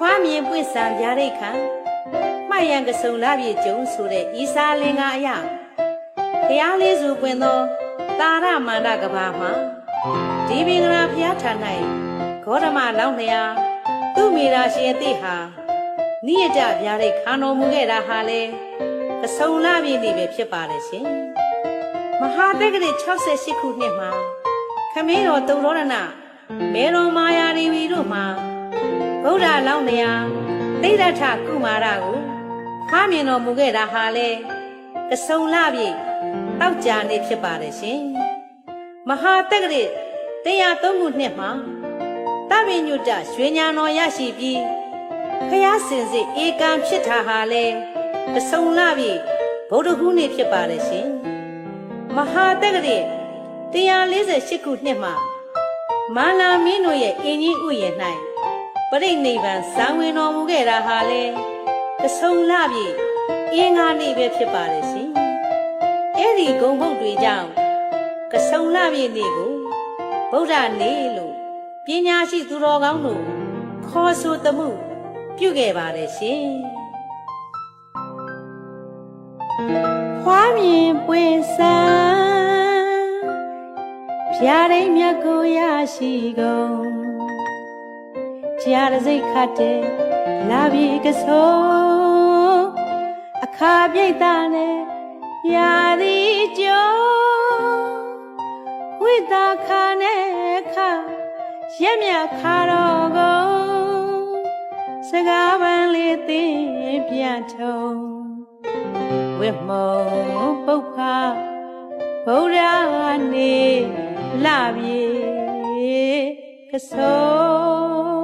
ဖွားမြင်ပွင့်ဆံပြားရိတ်ခံမှတ်ရန်ကစုံလာပြေကျုံဆိုတဲ့ဤစာလင်္ကာအယဖျားလေးစုပွင့်သောတာရမန္တကဘာမှာဒီပင်ကရာဖျားထံ၌ဂေါတမလောင်းလျာသူ့မိရာရှင်အသိဟာနိယတပြားရိတ်ခံတော်မူခဲ့တာဟာလေကစုံလာပြေနေပဲဖြစ်ပါတယ်ရှင်မဟာတက္ကရာ68ခုနှစ်မှာခမင်းတော်တုံရောဒနာမေတော်မာယာရီဝီတို့မှာဗုဒ္ဓလောင်းလျာသိဒ္ဓထကုမာရကိုဖားမြင်တော်မူခဲ့တာဟာလေကစုံလာပြေတောက်ကြနေဖြစ်ပါတယ်ရှင်မဟာတက္ကရာ103ခုနှစ်မှာတပည့်ညွတ်တရွှေညာတော်ရရှိပြီးဖျားစင်စစ်ဧကံဖြစ်တာဟာလေကစုံလာပြေဗုဒ္ဓဟူးနေ့ဖြစ်ပါတယ်ရှင်မဟာတက္ကရာ148ခုနှစ်မှာမာလာမင်းတို့ရဲ့အင်ကြီးဥယျာဉ်၌ပရိနိဗ္ဗာန်ဇံဝင်တော်မူခဲ့တာဟာလေကစုံလာပြေအင်္ဂါနေ့ပဲဖြစ်ပါတယ်ရှင်အဲ့ဒီဂုံဘုတ်တွေကြောင့်ကစုံလာပြေနေ့ကိုဗုဒ္ဓနေ့လို့ပညာရှိသူတော်ကောင်းတို့ခေါ်ဆိုသမှုပြုခဲ့ပါတယ်ရှင်ဖွားမြင်ပွင့်ဆံဖြာရိတ်မြတ်ကိုရရှိကုန်ကြားရစိတ်ခတ်တဲ့လာပြီကစိုးအခါပြိတ်သားနဲ့ရာသည်ကြုံဝိတာခါနဲ့ခါရက်မြခါတော်ကုန်စကားပန်းလေးသိပြန်ထုံဝိမုံပုပ္ဖာဗုဒ္ဓနေလာပြီကစိုး